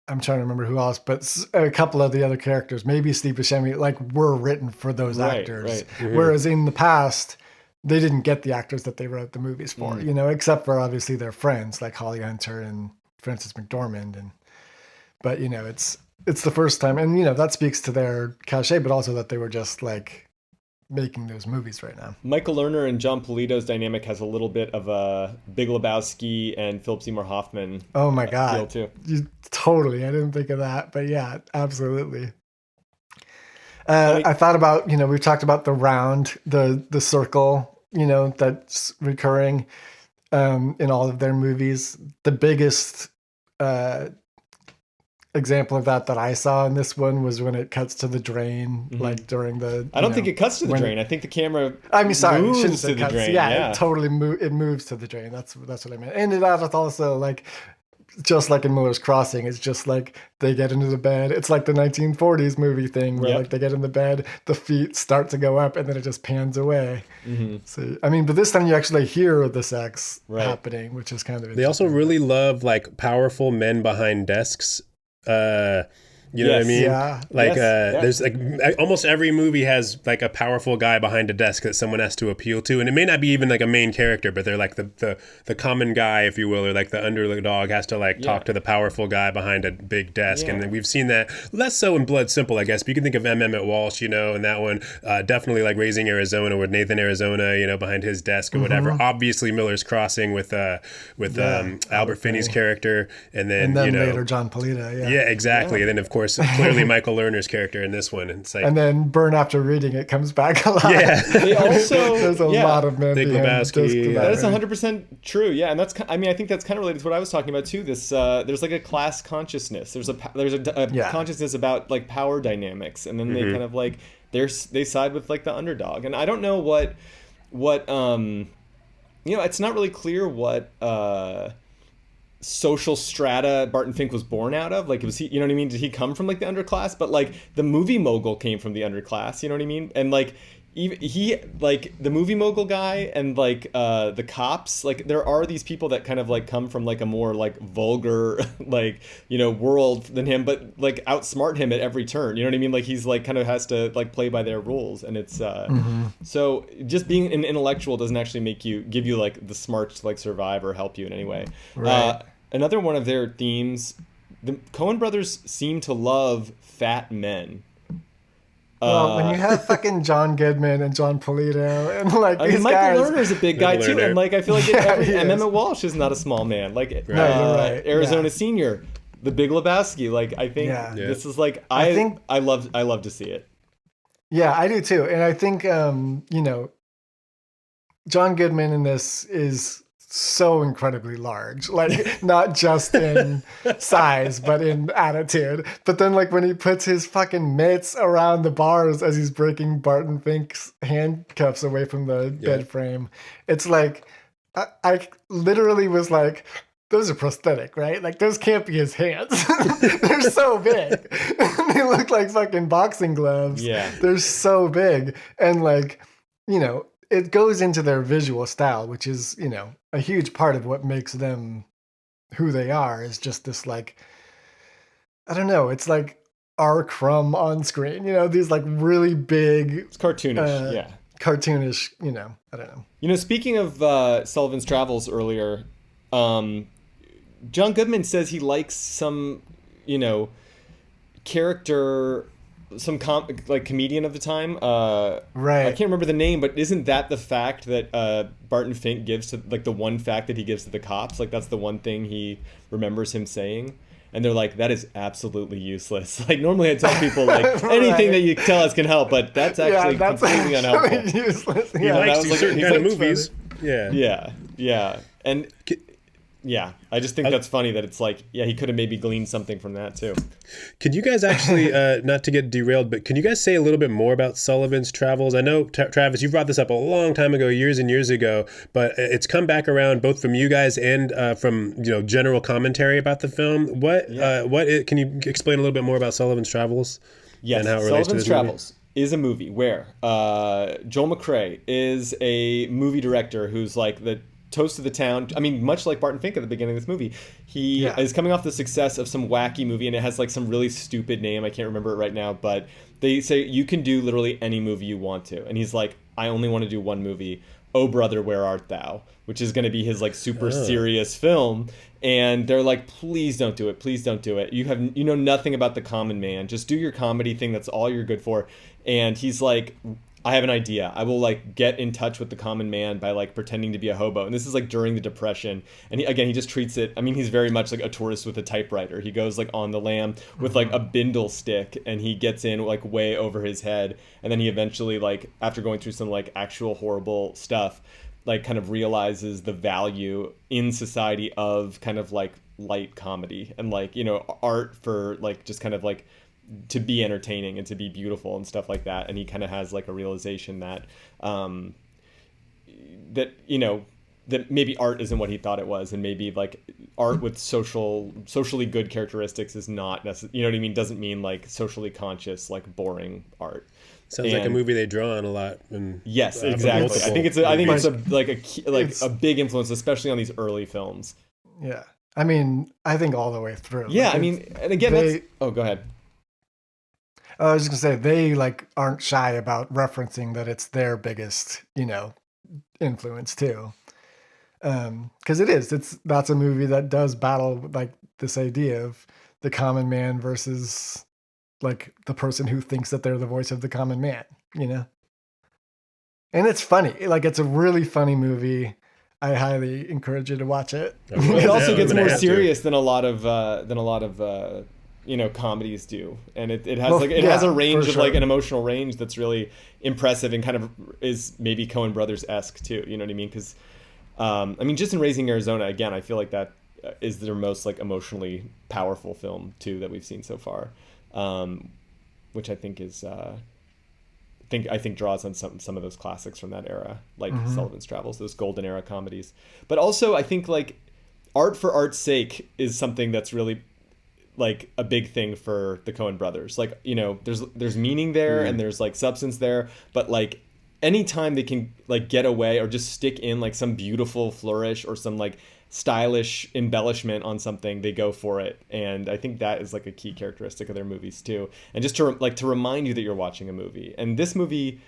I'm trying to remember who else, but a couple of the other characters, maybe Steve Buscemi, like, were written for those actors. Right. Mm-hmm. Whereas in the past, they didn't get the actors that they wrote the movies for, except for obviously their friends like Holly Hunter and Frances McDormand. But it's the first time, and that speaks to their cachet, but also that they were just, like, making those movies right now. Michael Lerner and John Polito's dynamic has a little bit of a Big Lebowski and Philip Seymour Hoffman. Oh my God. Feel too. Totally. I didn't think of that, but yeah, absolutely. I thought about, we've talked about the round, the circle, that's recurring in all of their movies. The biggest example of that I saw in this one was when it cuts to the drain, like during the. I don't think it cuts to the drain. I think the camera. Moves to the drain. Yeah, it totally it moves to the drain. That's what I meant. And that's also, like, just like in Miller's Crossing, it's just like they get into the bed. It's like the 1940s movie thing where like they get in the bed, the feet start to go up, and then it just pans away. So I mean, but this time you actually hear the sex happening, which is kind of. They also really love, like, powerful men behind desks. You know what I Yes. mean? Yeah. Like, Yes. Yeah. there's like almost every movie has like a powerful guy behind a desk that someone has to appeal to, and it may not be even like a main character, but they're like the common guy, if you will, or like the underdog has to like talk to the powerful guy behind a big desk, Yeah. and then we've seen that less so in Blood Simple, I guess. But you can think of Emmett Walsh, you know, and that one definitely like Raising Arizona with Nathan Arizona, you know, behind his desk or whatever. Obviously, Miller's Crossing with Albert Finney's character, and then you know later John Polito. Yeah. yeah, exactly. And then, of course, clearly Michael Lerner's character in this one. And it's like, And then Burn After Reading It comes back a lot. yeah, They also There's a lot of men Big behind Lebowski, just yeah. about That is it. 100% true. Yeah, and that's. I mean, I think that's kind of related to what I was talking about too. This there's like a class consciousness. There's a Yeah. consciousness about like power dynamics, and then they kind of like they side with like the underdog. And I don't know what you know. It's not really clear what social strata Barton Fink was born out of. Like, was he? You know what I mean? Did he come from like the underclass? But like the movie mogul came from the underclass. You know what I mean? And like. He like the movie mogul guy and like the cops, like there are these people that kind of like come from like a more like vulgar like, you know, world than him, but like outsmart him at every turn. You know what I mean? Like he's like kind of has to like play by their rules, and it's so just being an intellectual doesn't actually give you like the smarts to like survive or help you in any way. Right. Another one of their themes, the Coen brothers seem to love fat men. Well, when you have fucking John Goodman and John Polito and like I these mean, Michael guys, Lerner is a big guy Michael too, Lerner. and like I feel like he and is. Emmett Walsh is not a small man. Like you're right. Arizona Yeah. Senior, The Big Lebowski. Like I think Yeah. Yeah. this is like I think- I love to see it. yeah, I do too, and I think you know, John Goodman in this is so incredibly large, like not just in size but in attitude. But then like when he puts his fucking mitts around the bars as he's breaking Barton Fink's handcuffs away from the bed frame, it's like I literally was like, those are prosthetic, right? Like those can't be his hands. They're so big. They look like fucking boxing gloves. Yeah. They're so big. And like, you know, it goes into their visual style, which is, you know, a huge part of what makes them who they are, is just this like, I don't know, it's like R. Crumb on screen, you know, these like really big, It's cartoonish. Yeah. cartoonish, you know, I don't know. You know, speaking of Sullivan's Travels earlier, John Goodman says he likes some, you know, character, some like comedian of the time. Right. I can't remember the name, but isn't that the fact that Barton Fink gives to, like the one fact that he gives to the cops? Like that's the one thing he remembers him saying. And they're like, that is absolutely useless. Like normally I tell people like anything that you tell us can help, but that's actually completely unhelpful. Useless. he Yeah, likes that was these like- certain he's kind of like movies. Yeah. Yeah. And yeah, I just think that's funny that it's like, yeah, he could have maybe gleaned something from that too. Could you guys actually, not to get derailed, but can you guys say a little bit more about Sullivan's Travels? I know, Travis, you brought this up a long time ago, years and years ago, but it's come back around both from you guys and from, you know, general commentary about the film. Can you explain a little bit more about Sullivan's Travels? Yes, And how it relates to Sullivan's this movie? Travels is a movie where Joel McCrea is a movie director who's like the toast of the town. I mean, much like Barton Fink at the beginning of this movie, he is coming off the success of some wacky movie, and it has like some really stupid name. I can't remember it right now, but they say you can do literally any movie you want to. And he's like, I only want to do one movie, Oh Brother, Where Art Thou? Which is going to be his like super serious film. And they're like, please don't do it. Please don't do it. You know nothing about the common man. Just do your comedy thing. That's all you're good for. And he's like, I have an idea. I will like get in touch with the common man by like pretending to be a hobo. And this is like during the Depression. And he just treats it, I mean, he's very much like a tourist with a typewriter. He goes like on the lam with like a bindle stick, and he gets in like way over his head. And then he eventually, like after going through some like actual horrible stuff, like kind of realizes the value in society of kind of like light comedy and like, you know, art for like just kind of like to be entertaining and to be beautiful and stuff like that. And he kind of has like a realization that that, you know, that maybe art isn't what he thought it was, and maybe like art with socially good characteristics is not necessarily, you know what I mean, doesn't mean like socially conscious like boring art. Sounds like a movie they draw on a lot. And, Yes, from exactly. multiple I think it's a movies. like a key, like a big influence, especially on these early films. Yeah. I mean, I think all the way through. Yeah, Like, I mean, and again, they- that's, oh, go ahead. I was just gonna say they like aren't shy about referencing that it's their biggest, influence too. Because that's a movie that does battle like this idea of the common man versus like the person who thinks that they're the voice of the common man, And it's funny. Like it's a really funny movie. I highly encourage you to watch it. It also gets more serious to. than a lot of comedies do, and it has a range of like an emotional range that's really impressive and kind of is maybe Coen Brothers-esque too. You know what I mean? Because just in Raising Arizona, again, I feel like that is their most like emotionally powerful film too that we've seen so far, which I think is. I think draws on some of those classics from that era, like Sullivan's Travels, those golden era comedies. But also, I think like art for art's sake is something that's really like a big thing for the Coen brothers. Like, there's meaning there and there's like substance there, but like anytime they can like get away or just stick in like some beautiful flourish or some like stylish embellishment on something, they go for it. And I think that is like a key characteristic of their movies too. And just to remind you that you're watching a movie. And this movie,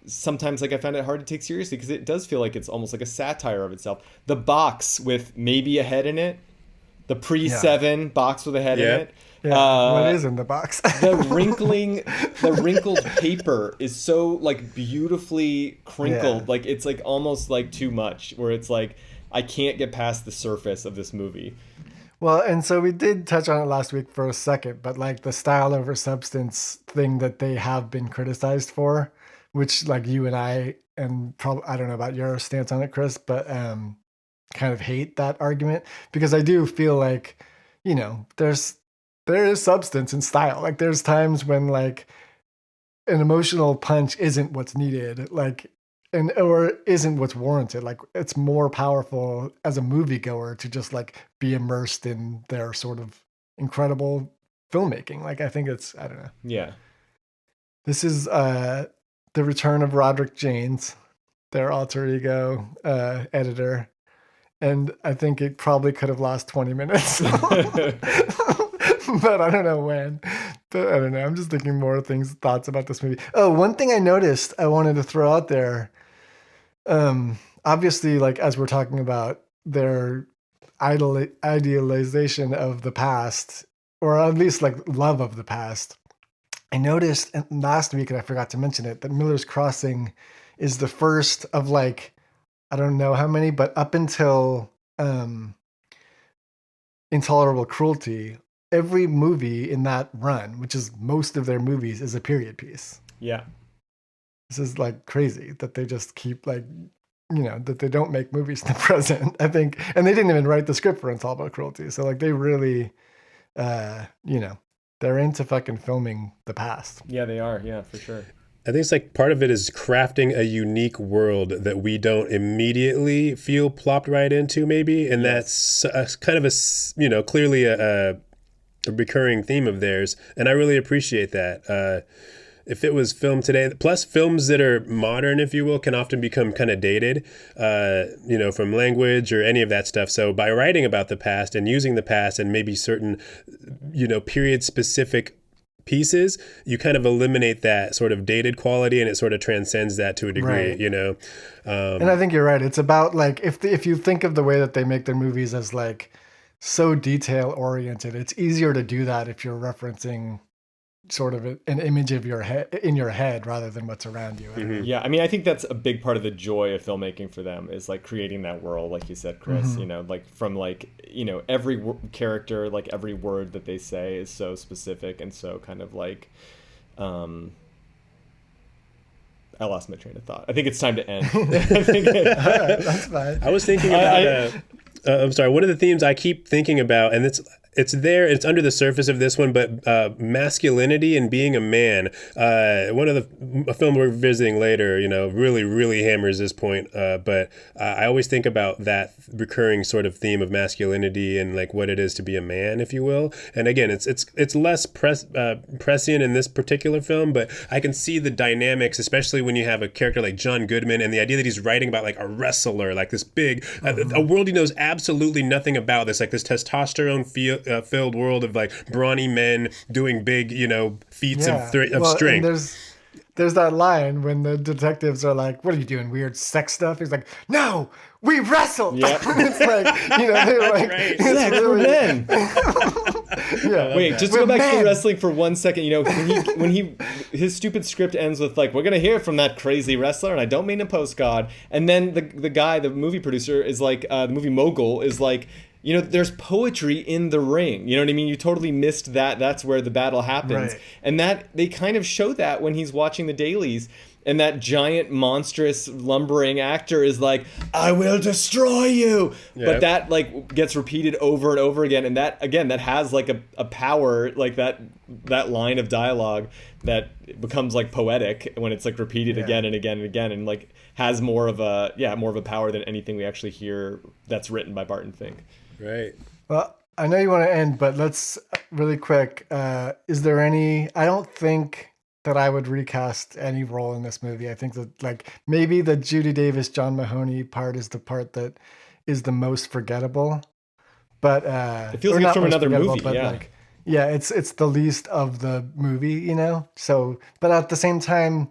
sometimes like I found it hard to take seriously because it does feel like it's almost like a satire of itself. The box with maybe a head in it, the pre-7 box with a head in it. Yeah, what is in the box? the wrinkled paper is so like beautifully crinkled. Yeah. Like it's like almost like too much, where it's like I can't get past the surface of this movie. Well, and so we did touch on it last week for a second, but like the style over substance thing that they have been criticized for, which like you and I, and probably, I don't know about your stance on it, Chris, but kind of hate that argument, because I do feel like, there is substance in style. Like there's times when like an emotional punch isn't what's needed, like, or isn't what's warranted. Like it's more powerful as a moviegoer to just like be immersed in their sort of incredible filmmaking. Like I think it's, I don't know. Yeah. This is the return of Roderick Jaynes, their alter ego editor. And I think it probably could have lost 20 minutes. But I don't know when. But I don't know. I'm just thinking more thoughts about this movie. Oh, one thing I noticed I wanted to throw out there. Obviously, like as we're talking about their idealization of the past, or at least like love of the past, I noticed last week, and I forgot to mention it, that Miller's Crossing is the first of like, I don't know how many, but up until Intolerable Cruelty, every movie in that run, which is most of their movies, is a period piece. Yeah. This is like crazy that they just keep like, that they don't make movies in the present, I think. And they didn't even write the script for Intolerable Cruelty. So like they really, they're into fucking filming the past. Yeah, they are. Yeah, for sure. I think it's like part of it is crafting a unique world that we don't immediately feel plopped right into, maybe. And that's kind of clearly a recurring theme of theirs. And I really appreciate that. If it was filmed today, plus films that are modern, if you will, can often become kind of dated, from language or any of that stuff. So by writing about the past and using the past and maybe certain, period specific pieces, you kind of eliminate that sort of dated quality, and it sort of transcends that to a degree, right. And I think you're right. It's about like, if you think of the way that they make their movies as like so detail oriented, it's easier to do that if you're referencing sort of an image of your head in your head rather than what's around you. Mm-hmm. Yeah, I mean, I think that's a big part of the joy of filmmaking for them, is like creating that world, like you said, Chris. Mm-hmm. Like from like every character, like every word that they say is so specific and so kind of like. I lost my train of thought. I think it's time to end. That's fine. I was thinking about. I'm sorry. One of the themes I keep thinking about, and it's there, it's under the surface of this one, but masculinity and being a man. One of a film we're visiting later, really, really hammers this point. But I always think about that recurring sort of theme of masculinity and like what it is to be a man, if you will. And again, it's less prescient in this particular film, but I can see the dynamics, especially when you have a character like John Goodman and the idea that he's writing about like a wrestler, like this big, a world he knows absolutely nothing about. This like this testosterone filled world of like brawny men doing big, feats of Well, strength. and there's that line when the detectives are like, "What are you doing? Weird sex stuff?" He's like, "No, we wrestled." Yep. It's like, they're like, right. it's Sex for really- men. Yeah. Wait, just to We're go back to the men. wrestling for 1 second. When his stupid script ends with like, "We're gonna hear from that crazy wrestler," and I don't mean to post God. And then the guy, the movie producer, is like, the movie mogul is like, there's poetry in the ring. You know what I mean? You totally missed that. That's where the battle happens. Right. And that they kind of show that when he's watching the dailies. And that giant, monstrous, lumbering actor is like, "I will destroy you." Yep. But that like gets repeated over and over again. And that has like a power, like that line of dialogue that becomes like poetic when it's like repeated again and again and again, and like has more of a power than anything we actually hear that's written by Barton Fink. Right. Well, I know you want to end, but let's really quick. Is there any? I don't think that I would recast any role in this movie. I think that like maybe the Judy Davis, John Mahoney part is the part that is the most forgettable. But It feels or like not it's from most another forgettable, movie, but yeah. like, yeah, it's the least of the movie, So, but at the same time,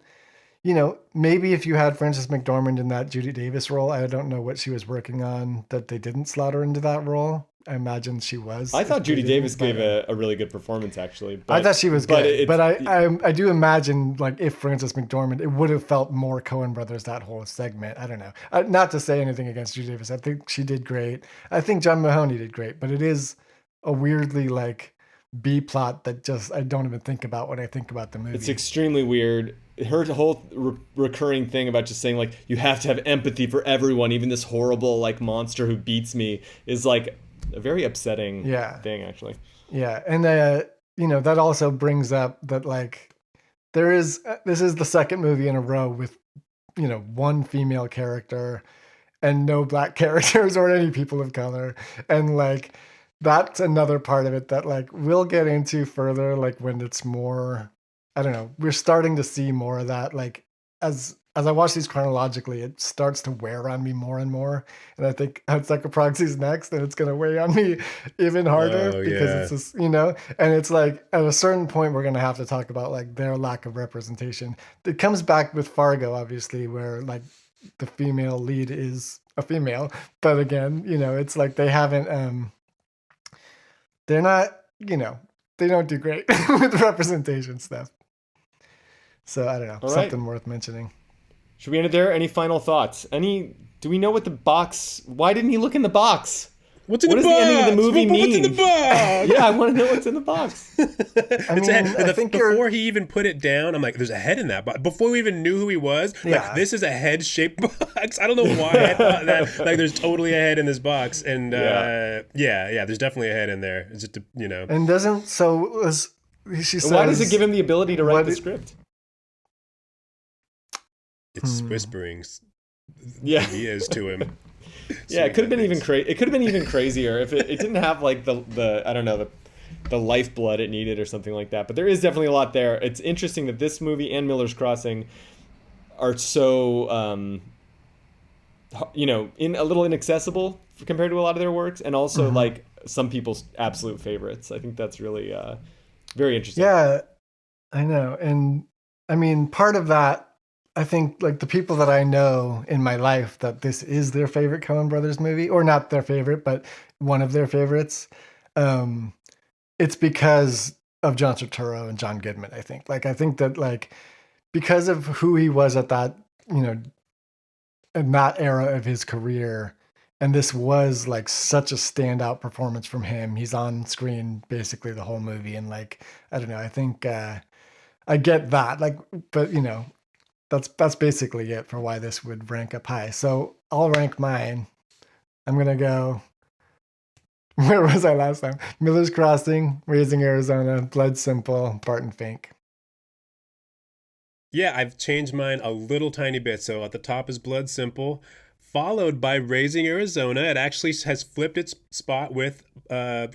maybe if you had Frances McDormand in that Judy Davis role, I don't know what she was working on that they didn't slot her into that role. I imagine she was. I thought if they Judy didn't, Davis but, gave a really good performance, actually. I thought she was good, but it- I do imagine like if Frances McDormand, it would have felt more Coen Brothers that whole segment. I don't know. Not to say anything against Judy Davis, I think she did great. I think John Mahoney did great, but it is a weirdly like B plot that just I don't even think about when I think about the movie. It's extremely weird. Her whole recurring thing about just saying like, "You have to have empathy for everyone, even this horrible like monster who beats me," is like a very upsetting thing, actually. Yeah, and that also brings up that like this is the second movie in a row with one female character and no black characters or any people of color, and like that's another part of it that like we'll get into further, like when it's more, I don't know, we're starting to see more of that, like as I watch these chronologically, it starts to wear on me more and more. And I think Psychoproxy's next, and it's going to weigh on me even harder because it's just, and it's like at a certain point, we're going to have to talk about like their lack of representation. It comes back with Fargo, obviously, where like the female lead is a female. But again, it's like they haven't, they're not, they don't do great with representation stuff. So I don't know, something worth mentioning. Should we end it there? Any final thoughts? Do we know what the box? Why didn't he look in the box? What's in What the does box? the ending of the movie mean? What's in the box? Yeah, I want to know what's in the box. I mean, I think before he even put it down, I'm like, there's a head in that box. Before we even knew who he was, like, this is a head-shaped box. I don't know why I thought that. Like, there's totally a head in this box. And there's definitely a head in there. It's just, And she says, why does it give him the ability to write the script? It's whispering ideas to him. Yeah, it could have been even crazy. It could have been even crazier if it didn't have like the I don't know, the lifeblood it needed or something like that. But there is definitely a lot there. It's interesting that this movie and Miller's Crossing are so in a little inaccessible compared to a lot of their works, and also like some people's absolute favorites. I think that's really very interesting. Yeah, I know. And I mean, part of that, I think like the people that I know in my life that this is their favorite Coen Brothers movie, or not their favorite, but one of their favorites. It's because of John Turturro and John Goodman, I think. Like, I think that like, because of who he was at that, in that era of his career, and this was like such a standout performance from him. He's on screen basically the whole movie. And like, I don't know, I think I get that, like, but that's basically it for why this would rank up high. So I'll rank mine. I'm going to go, where was I last time? Miller's Crossing, Raising Arizona, Blood Simple, Barton Fink. Yeah, I've changed mine a little tiny bit. So at the top is Blood Simple, followed by Raising Arizona. It actually has flipped its spot with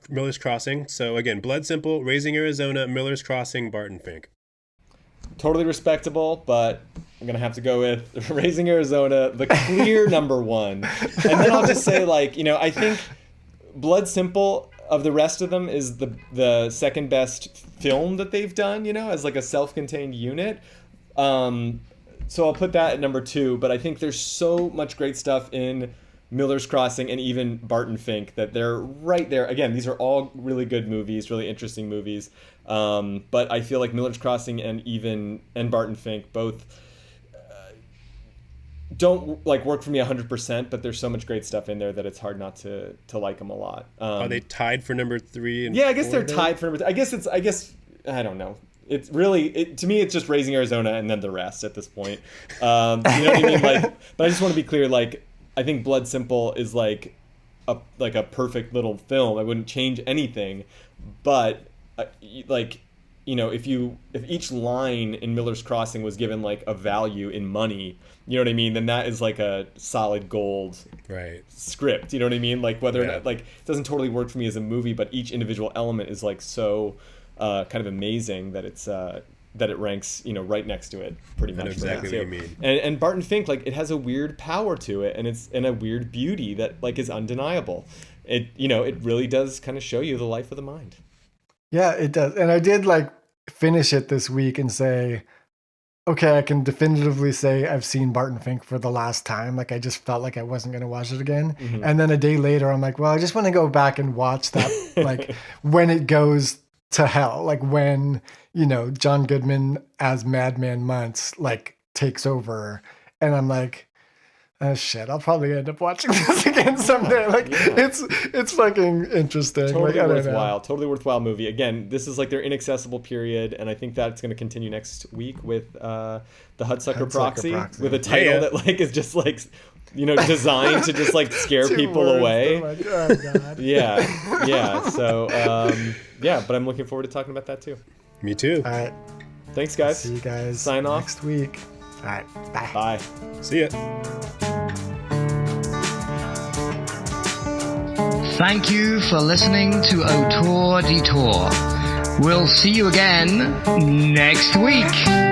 Miller's Crossing. So again, Blood Simple, Raising Arizona, Miller's Crossing, Barton Fink. Totally respectable, but I'm going to have to go with Raising Arizona, the clear number one. And then I'll just say, like, I think Blood Simple, of the rest of them is the second best film that they've done, as like a self-contained unit. So I'll put that at number 2, but I think there's so much great stuff in Miller's Crossing and even Barton Fink that they're right there. Again, these are all really good movies, really interesting movies. But I feel like Miller's Crossing and Barton Fink both don't like work for me 100%, but there's so much great stuff in there that it's hard not to like them a lot. Are they tied for number 3? And yeah, I guess they're then? tied for number 3. I guess I don't know. It's really, to me, it's just Raising Arizona and then the rest at this point. You know what I mean? Like, but I just want to be clear. Like, I think Blood Simple is like a perfect little film. I wouldn't change anything, but if each line in Miller's Crossing was given like a value in money, you know what I mean? Then that is like a solid gold script. You know what I mean? Like whether or not, like, it doesn't totally work for me as a movie, but each individual element is like so kind of amazing that it's that it ranks right next to it pretty much. I know exactly what you mean. And Barton Fink, like, it has a weird power to it, and it's in a weird beauty that like is undeniable. It it really does kind of show you the life of the mind. Yeah, it does. And I did like finish it this week and say, okay, I can definitively say I've seen Barton Fink for the last time. Like, I just felt like I wasn't going to watch it again. Mm-hmm. And then a day later, I'm like, well, I just want to go back and watch that, like, when it goes to hell, like when, John Goodman as Madman Muntz, like, takes over. And I'm like, oh shit, I'll probably end up watching this again someday. Like, it's fucking interesting. Totally worthwhile movie. Again, this is like their inaccessible period, and I think that's going to continue next week with the Hudsucker Proxy, with a title that like is just like, designed to just like scare people away. Like, oh god. Yeah. So but I'm looking forward to talking about that too. Me too. All right. Thanks, guys. See you guys. Sign off next week. All right. Bye. Bye. See ya. Thank you for listening to Auteur Detour. We'll see you again next week.